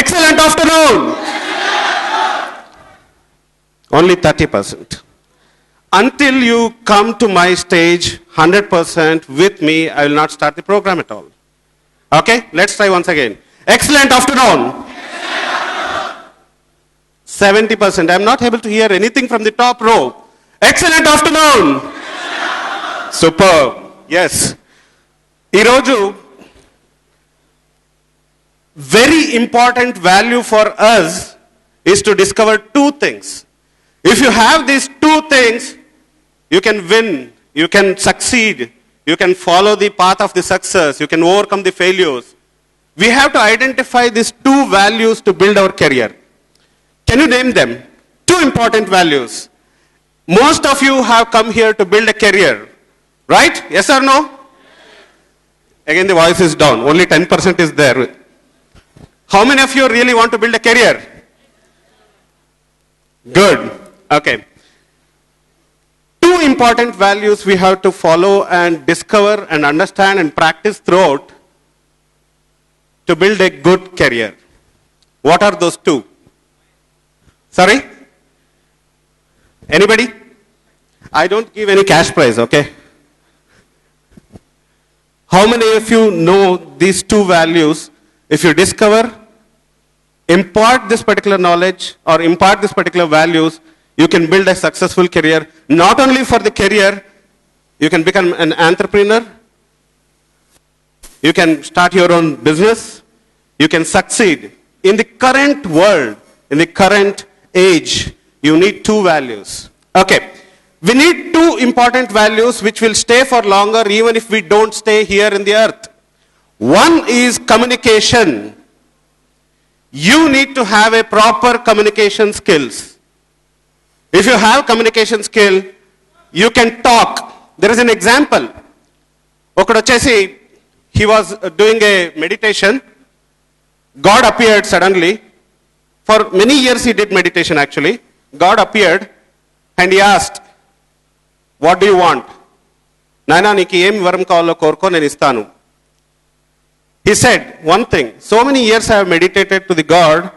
Excellent afternoon. Only 30%. Until you come to my stage 100% with me, I will not start the program at all. Okay, let's try once again. Excellent afternoon. 70%. I am not able to hear anything from the top row. Excellent afternoon. Superb. Yes. Iroju, very important value for us is to discover two things. If you have these two things, you can win, you can succeed, you can follow the path of the success, you can overcome the failures. We have to identify these two values to build our career. Can you name them? Two important values. Most of you have come here to build a career, right? Yes or no? Again, the voice is down. Only 10% is there. How many of you really want to build a career? Good. Okay. Two important values we have to follow and discover and understand and practice throughout to build a good career. What are those two? Sorry? Anybody? I don't give any cash prize, okay? How many of you know these two values? If you discover, impart this particular knowledge or impart this particular values, you can build a successful career. Not only for the career, you can become an entrepreneur, you can start your own business, you can succeed. In the current world, in the current age, you need two values. Okay. We need two important values which will stay for longer even if we don't stay here in the earth. One is communication. You need to have a proper communication skills. If you have communication skill, you can talk. There is an example. Okadachesi, he was doing a meditation. God appeared suddenly. For many years he did meditation actually. God appeared and he asked, what do you want? Naina niki em varam kavalo korko nenu istanu. He said one thing. So many years I have meditated to the God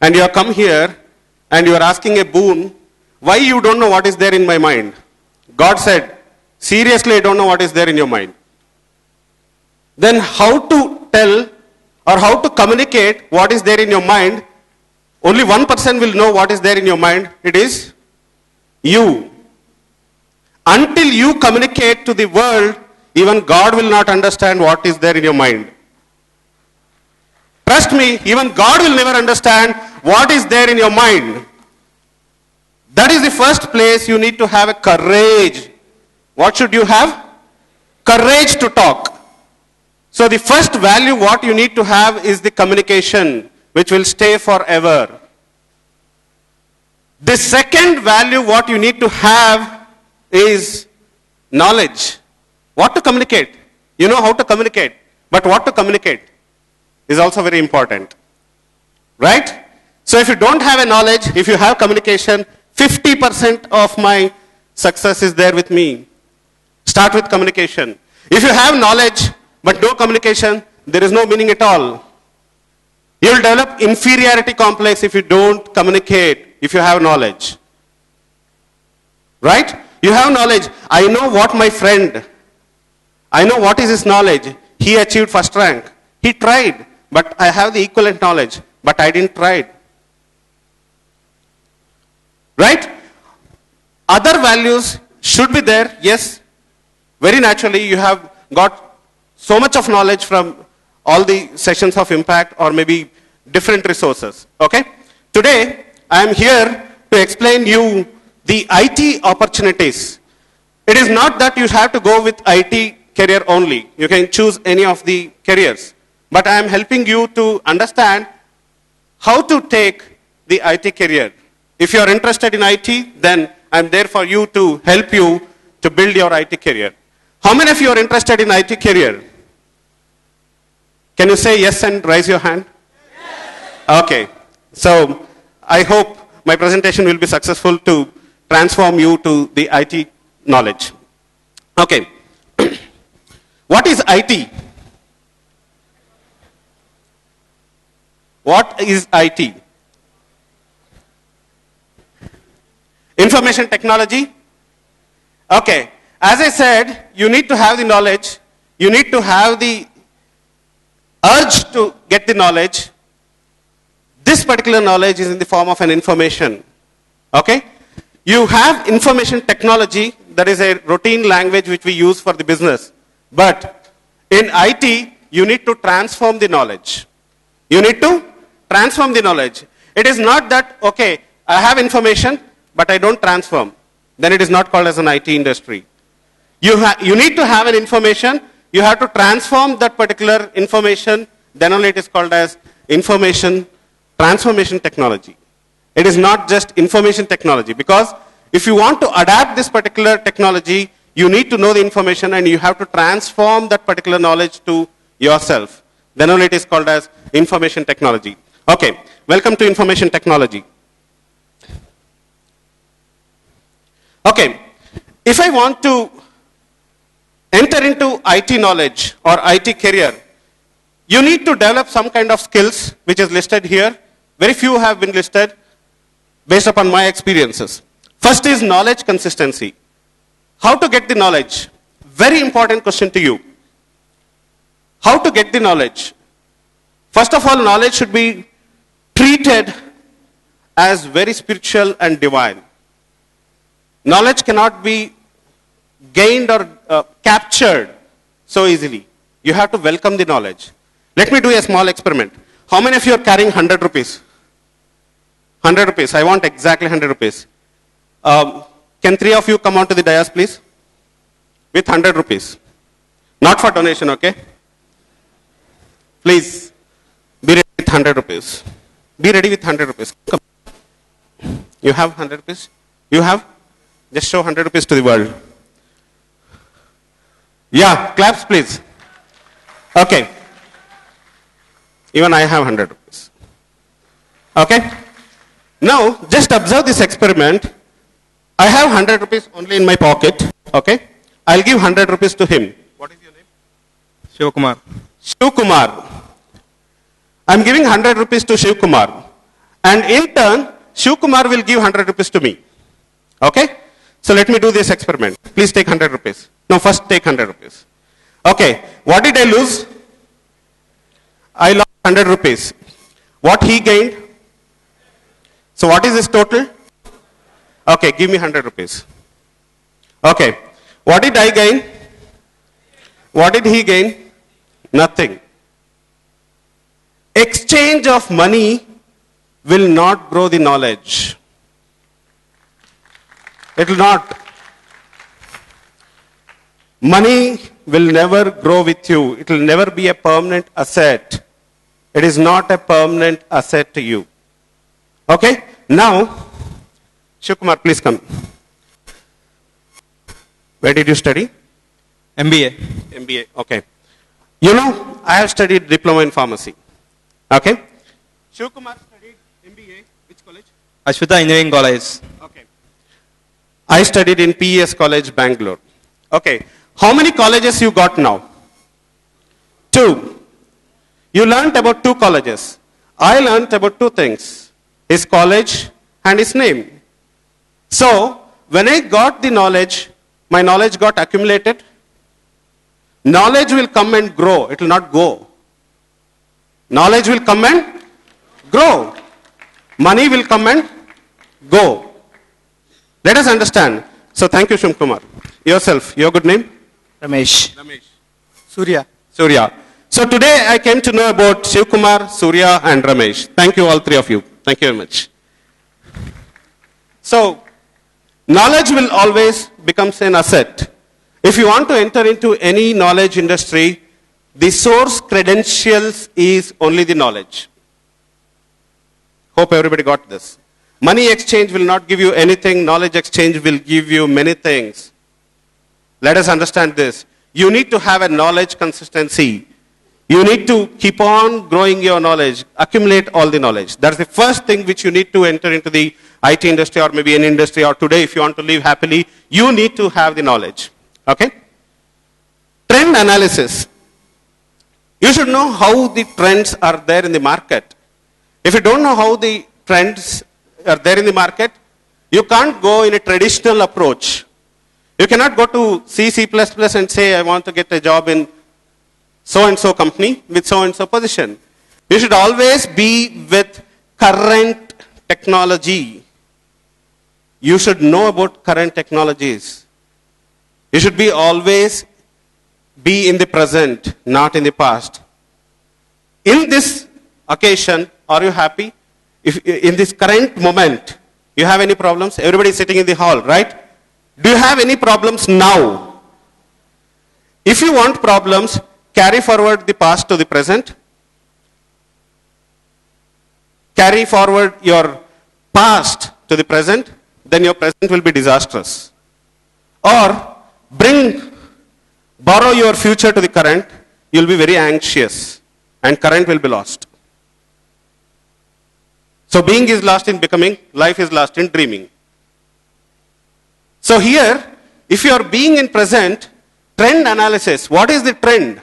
and you have come here and you are asking a boon. Why you don't know what is there in my mind? God said, seriously I don't know what is there in your mind. Then how to tell or how to communicate what is there in your mind? Only one person will know what is there in your mind. It is you. Until you communicate to the world, even God will not understand what is there in your mind. Trust me, even God will never understand what is there in your mind. That is the first place you need to have a courage. What should you have? Courage to talk. So the first value what you need to have is the communication, which will stay forever. The second value what you need to have is knowledge. What to communicate? You know how to communicate, but what to communicate is also very important. Right? So if you don't have a knowledge, if you have communication, 50% of my success is there with me. Start with communication. If you have knowledge, but no communication, there is no meaning at all. You will develop inferiority complex if you don't communicate, if you have knowledge. Right? You have knowledge. I know what my friend, I know what is his knowledge. He achieved first rank. He tried, but I have the equivalent knowledge, but I didn't try. Right? Other values should be there, yes. Very naturally, you have got so much of knowledge from all the sessions of impact or maybe different resources. Okay? Today, I am here to explain you the IT opportunities. It is not that you have to go with IT career only. You can choose any of the careers. But I am helping you to understand how to take the IT career. If you are interested in IT, then I am there for you to help you to build your IT career. How many of you are interested in IT career? Can you say yes and raise your hand? Yes. Okay. So I hope my presentation will be successful to transform you to the IT knowledge. Okay. What is IT? What is IT? Information technology? Okay. As I said, you need to have the knowledge. You need to have the urge to get the knowledge. This particular knowledge is in the form of an information. Okay? You have information technology, that is a routine language which we use for the business. But in IT, you need to transform the knowledge. You need to transform the knowledge. It is not that, okay, I have information, but I don't transform. Then it is not called as an IT industry. You need to have an information, you have to transform that particular information, then only it is called as information transformation technology. It is not just information technology, because if you want to adapt this particular technology, you need to know the information and you have to transform that particular knowledge to yourself. Then only it is called as information technology. Okay, welcome to information technology. Okay, if I want to enter into IT knowledge or IT career, you need to develop some kind of skills which is listed here. Very few have been listed based upon my experiences. First is knowledge consistency. How to get the knowledge? Very important question to you. How to get the knowledge? First of all, knowledge should be treated as very spiritual and divine. Knowledge cannot be gained or captured so easily. You have to welcome the knowledge. Let me do a small experiment. How many of you are carrying 100 rupees? 100 rupees. I want exactly 100 rupees. Can 3 of you come onto the dais, please? With 100 rupees. Not for donation, okay? Please, be ready with 100 rupees. Be ready with 100 rupees. Come. You have 100 rupees? You have? Just show 100 rupees to the world. Yeah, claps please. Okay. Even I have 100 rupees. Okay? Now, just observe this experiment. I have 100 rupees only in my pocket. Okay? I'll give 100 rupees to him. What is your name? Shiv Kumar. Shiv Kumar. I'm giving 100 rupees to Shiv Kumar. And in turn, Shiv Kumar will give 100 rupees to me. Okay? So let me do this experiment. Please take 100 rupees. No, first take 100 rupees. Okay. What did I lose? I lost 100 rupees. What he gained? So what is his total? Okay, give me 100 rupees. Okay. What did I gain? What did he gain? Nothing. Exchange of money will not grow the knowledge. It will not. Money will never grow with you. It will never be a permanent asset. It is not a permanent asset to you. Okay? Now, Shiv Kumar, please come. Where did you study? MBA. MBA, okay. You know, I have studied diploma in pharmacy. Okay? Shiv Kumar studied MBA, which college? Ashwita Engineering College. Okay. I studied in PES College, Bangalore. Okay. How many colleges you got now? 2. You learnt about 2 colleges. I learnt about 2 things. His college and his name. So, when I got the knowledge, my knowledge got accumulated. Knowledge will come and grow. It will not go. Knowledge will come and grow. Money will come and go. Let us understand. So, thank you, Shiv Kumar. Yourself, your good name? Ramesh. Ramesh. Surya. Surya. So today I came to know about Shiv Kumar, Surya and Ramesh. Thank you all 3 of you. Thank you very much. So, knowledge will always become an asset. If you want to enter into any knowledge industry, the source credentials is only the knowledge. Hope everybody got this. Money exchange will not give you anything. Knowledge exchange will give you many things. Let us understand this. You need to have a knowledge consistency. You need to keep on growing your knowledge, accumulate all the knowledge. That's the first thing which you need to enter into the IT industry or maybe any industry, or today if you want to live happily, you need to have the knowledge. Okay? Trend analysis. You should know how the trends are there in the market. If you don't know how the trends are there in the market, you can't go in a traditional approach. You cannot go to C, C++ and say, I want to get a job in so-and-so company with so-and-so position. You should always be with current technology. You should know about current technologies. You should be always be in the present, not in the past. In this occasion, are you happy? If in this current moment, you have any problems? Everybody is sitting in the hall, right? Do you have any problems now? If you want problems, carry forward the past to the present. Carry forward your past to the present, then your present will be disastrous. Or borrow your future to the current, you'll be very anxious and current will be lost. So being is lost in becoming, life is lost in dreaming. So here, if you are being in present, trend analysis, what is the trend?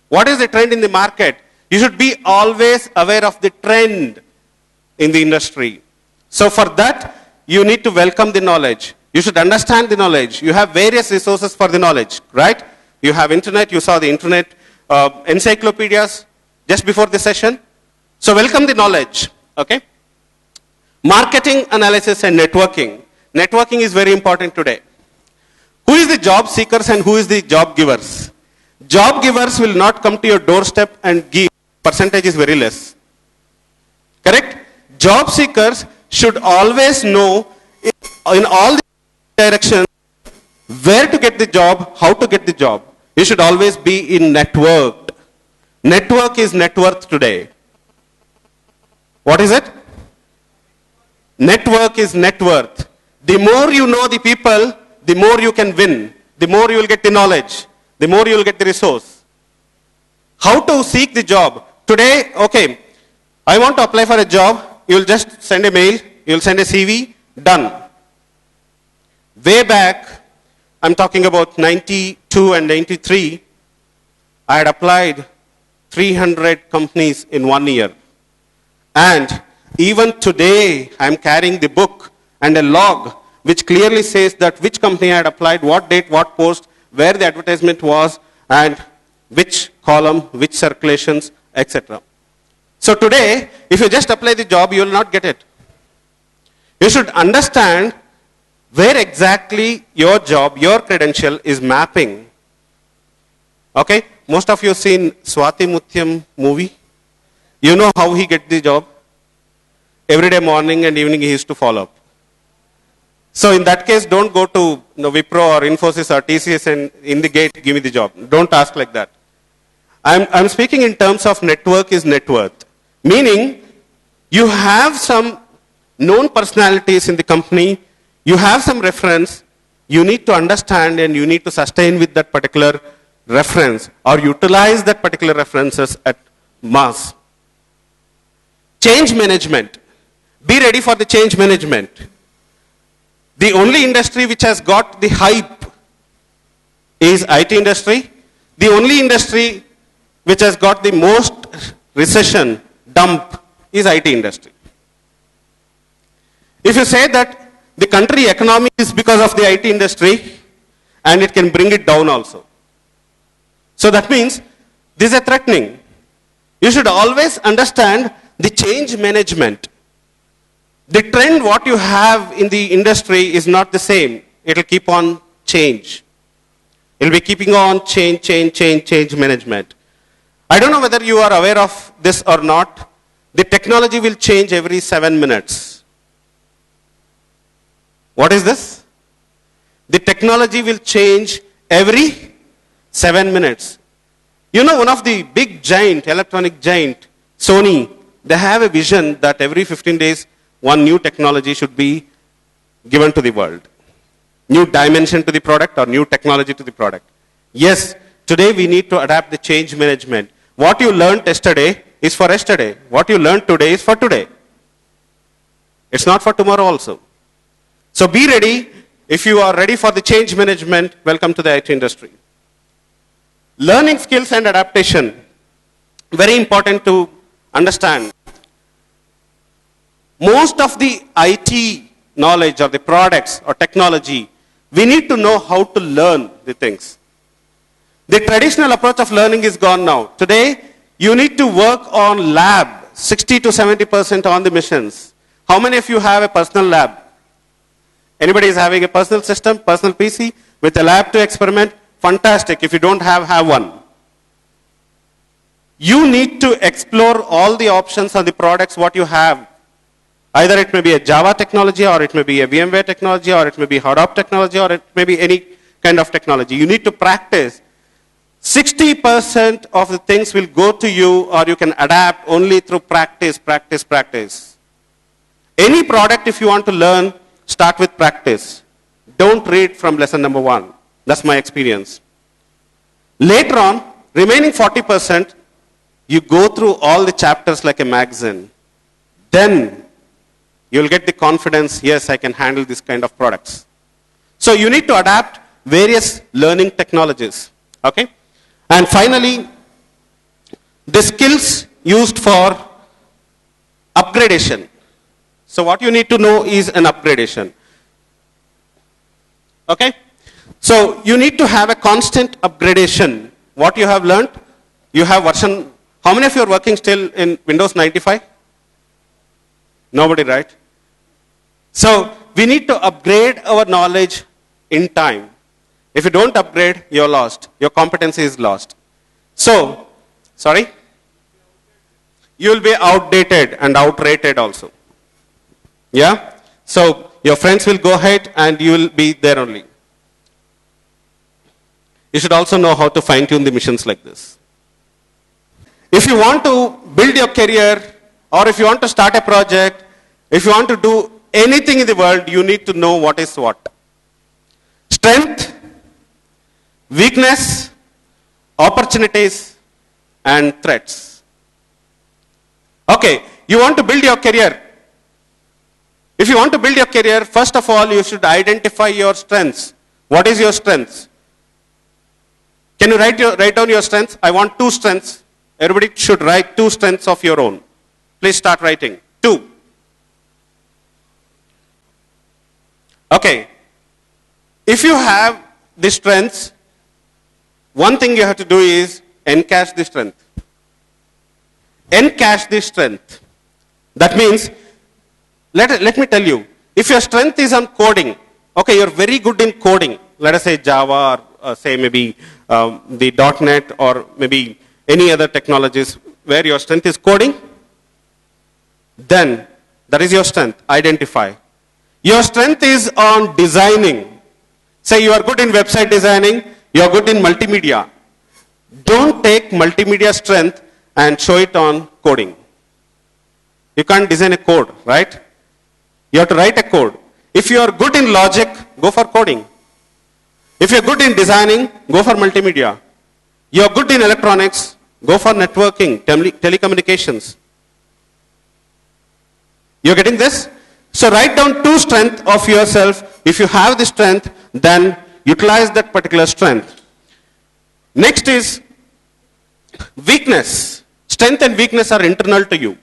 What is the trend in the market? You should be always aware of the trend in the industry. So for that, you need to welcome the knowledge. You should understand the knowledge. You have various resources for the knowledge, right? You have internet, you saw the internet encyclopedias just before the session. So welcome the knowledge, okay? Marketing analysis and networking. Networking is very important today. Who is the job seekers and who is the job givers? Job givers will not come to your doorstep and give. Percentage is very less. Correct? Job seekers should always know in all the directions where to get the job, how to get the job. You should always be in networked. Network is net worth today. What is it? Network is net worth. The more you know the people, the more you can win. The more you will get the knowledge. The more you will get the resource. How to seek the job? Today, okay, I want to apply for a job. You will just send a mail. You will send a CV. Done. Way back, I'm talking about 92 and 93, I had applied 300 companies in 1 year. And even today, I'm carrying the book and a log which clearly says that which company I had applied, what date, what post, where the advertisement was, and which column, which circulations, etc. So today, if you just apply the job, you will not get it. You should understand where exactly your job, your credential is mapping. Okay? Most of you have seen Swati Mutyam movie. You know how he get the job? Every day morning and evening he used to follow up. So in that case, don't go to Wipro or Infosys or TCS and in the gate, give me the job. Don't ask like that. I'm speaking in terms of network is net worth. Meaning, you have some known personalities in the company, you have some reference, you need to understand and you need to sustain with that particular reference or utilize that particular references at mass. Change management. Be ready for the change management. The only industry which has got the hype is IT industry. The only industry which has got the most recession dump is IT industry. If you say that the country economy is because of the IT industry and it can bring it down also. So that means this is a threatening. You should always understand the change management. The trend what you have in the industry is not the same. It will keep on change. It will be keeping on change management. I don't know whether you are aware of this or not. The technology will change every 7 minutes. What is this? The technology will change every 7 minutes. You know, one of the big giant, electronic giant, Sony, they have a vision that every 15 days, one new technology should be given to the world. New dimension to the product or new technology to the product. Yes, today we need to adapt the change management. What you learned yesterday is for yesterday. What you learned today is for today. It's not for tomorrow also. So be ready. If you are ready for the change management, welcome to the IT industry. Learning skills and adaptation. Very important to understand. Most of the IT knowledge or the products or technology, we need to know how to learn the things. The traditional approach of learning is gone now. Today, you need to work on lab, 60 to 70% on the missions. How many of you have a personal lab? Anybody is having a personal system, personal PC with a lab to experiment? Fantastic. If you don't have one. You need to explore all the options on the products what you have. Either it may be a Java technology, or it may be a VMware technology, or it may be Hadoop technology, or it may be any kind of technology. You need to practice. 60% of the things will go to you, or you can adapt only through practice, practice, practice. Any product, if you want to learn, start with practice. Don't read from lesson number 1. That's my experience. Later on, remaining 40%, you go through all the chapters like a magazine. Then you'll get the confidence, yes, I can handle this kind of products. So you need to adapt various learning technologies. Okay? And finally, the skills used for upgradation. So what you need to know is an upgradation. Okay? So you need to have a constant upgradation. What you have learned, you have version. How many of you are working still in Windows 95? Nobody, right? So we need to upgrade our knowledge in time. If you don't upgrade, you're lost. Your competency is lost. So, sorry? You will be outdated and outrated also. Yeah? So your friends will go ahead and you will be there only. You should also know how to fine-tune the missions like this. If you want to build your career, or if you want to start a project, if you want to do anything in the world, you need to know what is what. Strength, weakness, opportunities, and threats. Okay, you want to build your career. If you want to build your career, first of all, you should identify your strengths. What is your strengths? Can you write down your strengths? I want 2 strengths. Everybody should write 2 strengths of your own. Please start writing. 2. Okay. If you have the strengths, one thing you have to do is encash the strength. Encash the strength. That means, let me tell you, if your strength is on coding, okay, you're very good in coding, let us say Java, or say maybe the .NET, or maybe any other technologies where your strength is coding, then that is your strength. Identify. Your strength is on designing. Say you are good in website designing, you are good in multimedia. Don't take multimedia strength and show it on coding. You can't design a code, right? You have to write a code. If you are good in logic, go for coding. If you are good in designing, go for multimedia. You are good in electronics, go for networking, telecommunications. You are getting this? So write down 2 strengths of yourself. If you have the strength, then utilize that particular strength. Next is weakness. Strength and weakness are internal to you.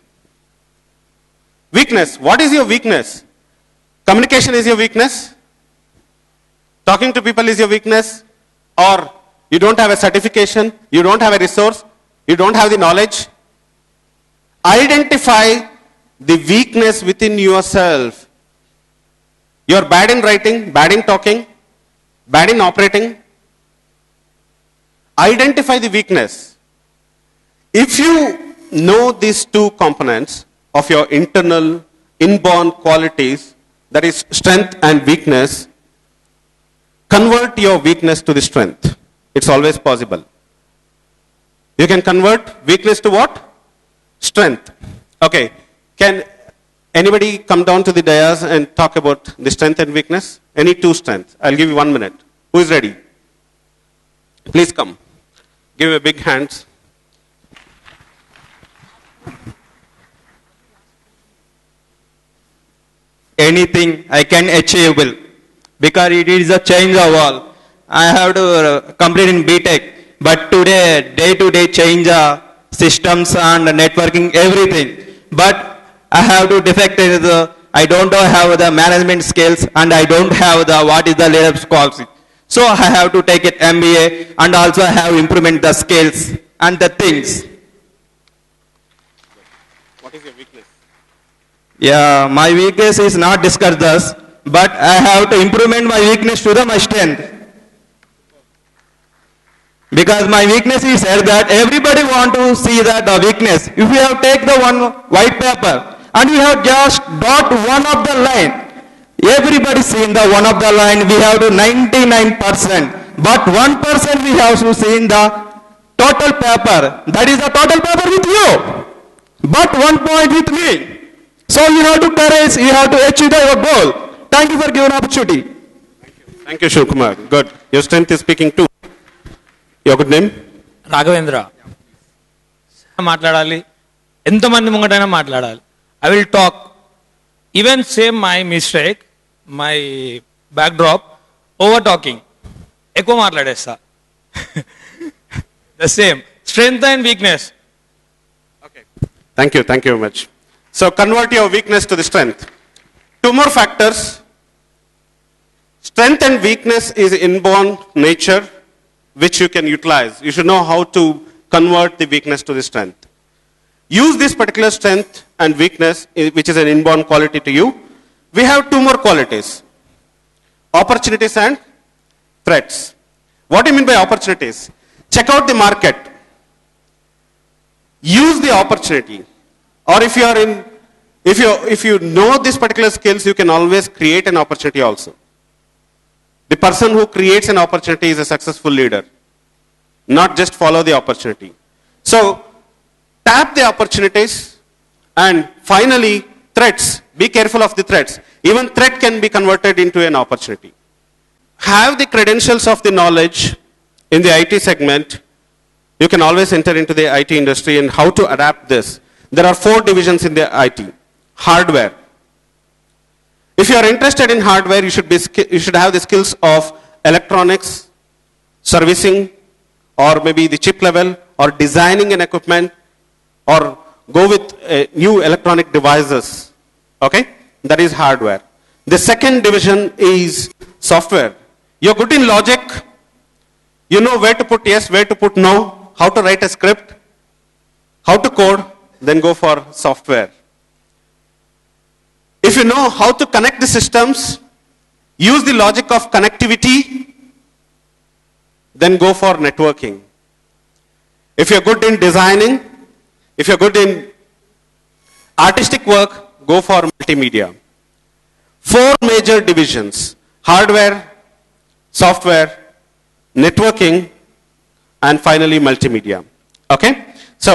Weakness. What is your weakness? Communication is your weakness? Talking to people is your weakness? Or you don't have a certification, you don't have a resource, you don't have the knowledge? Identify the weakness within yourself. You are bad in writing, bad in talking, bad in operating. Identify the weakness. If you know these 2 components of your internal, inborn qualities, that is strength and weakness, convert your weakness to the strength. It's always possible. You can convert weakness to what? Strength. Okay. Can anybody come down to the dais and talk about the strength and weakness? Any 2 strengths? I'll give you 1 minute. Who is ready? Please come. Give a big hand. Anything I can achievable, because it is a change of all. I have to complete in BTech, but today, day to day change systems and networking, everything. But I have to defect in I don't have the management skills and I don't have the what is the leadership quality. So I have to take it MBA and also I have implement the skills and the things. What is your weakness? Yeah, my weakness is not discussed thus, but I have to implement my weakness to my strength. Because my weakness is that everybody want to see that the weakness. If we have take the one white paper and we have just dot one of the line, everybody seen the one of the line, we have to 99%, but 1% we have to see in the total paper. That is the total paper with you, but 1 point with me. So you have to courage, you have to achieve your goal. Thank you for giving opportunity. Thank you, Shivkumar. Good. Your strength is speaking too. Your good name? Raghavendra మాట్లాడాలి ఎంతమంది ముంగటైనా మాట్లాడాలి I will talk even same my mistake my back drop over talking ఎక్కువ మాట్లాడేస్తా the same strength and weakness Okay. Thank you very much. So convert your weakness to the strength. Two more factors. Strength and weakness is inborn nature which you can utilize. You should know how to convert the weakness to the strength. Use this particular strength and weakness, which is an inborn quality to you. We have two more qualities: opportunities and threats. What do you mean by opportunities? Check out the market. Use the opportunity. Or if you know this particular skills, you can always create an opportunity also. The person who creates an opportunity is a successful leader, not just follow the opportunity. So, tap the opportunities, and finally, threats. Be careful of the threats. Even threat can be converted into an opportunity. Have the credentials of the knowledge in the IT segment. You can always enter into the IT industry, and how to adapt this. There are 4 divisions in the IT. Hardware. If you are interested in hardware, you should have the skills of electronics, servicing, or maybe the chip level, or designing an equipment, or go with new electronic devices. Okay? That is hardware. The second division is software. You're good in logic. You know where to put yes, where to put no, how to write a script, how to code, then go for software. If you know how to connect the systems, use the logic of connectivity, then go for networking. If you're good in designing, if you're good in artistic work, go for multimedia. 4 major divisions: hardware, software, networking, and finally multimedia. Okay? So,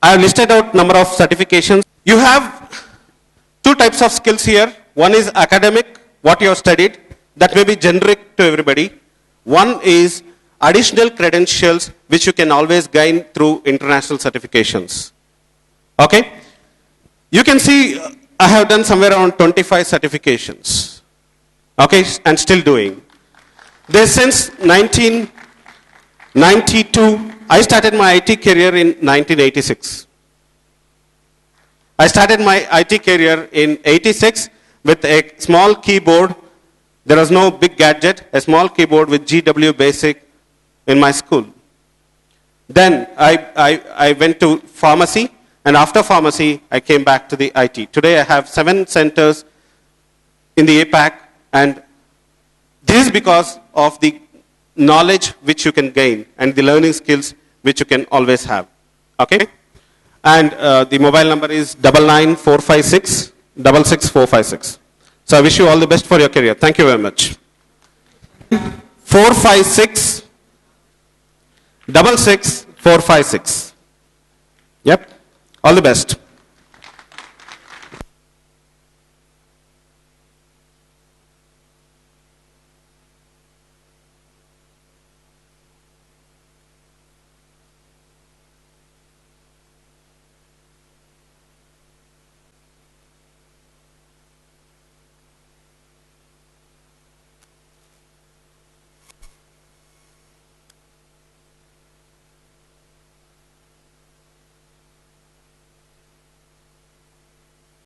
I have listed out number of certifications. You have 2 types of skills here. One is academic, what you have studied, that may be generic to everybody. One is additional credentials which you can always gain through international certifications. Okay? You can see I have done somewhere around 25 certifications. Okay? And still doing. This since 1992, I started my IT career in 1986. I started my IT career in 86 with a small keyboard. There was no big gadget, a small keyboard with GW Basic in my school. Then I went to pharmacy, and after pharmacy, I came back to the IT. Today I have 7 centers in the APAC, and this is because of the knowledge which you can gain and the learning skills which you can always have. Okay? And the mobile number is 99456 So I wish you all the best for your career. Thank you very much. 456 456. Yep. All the best.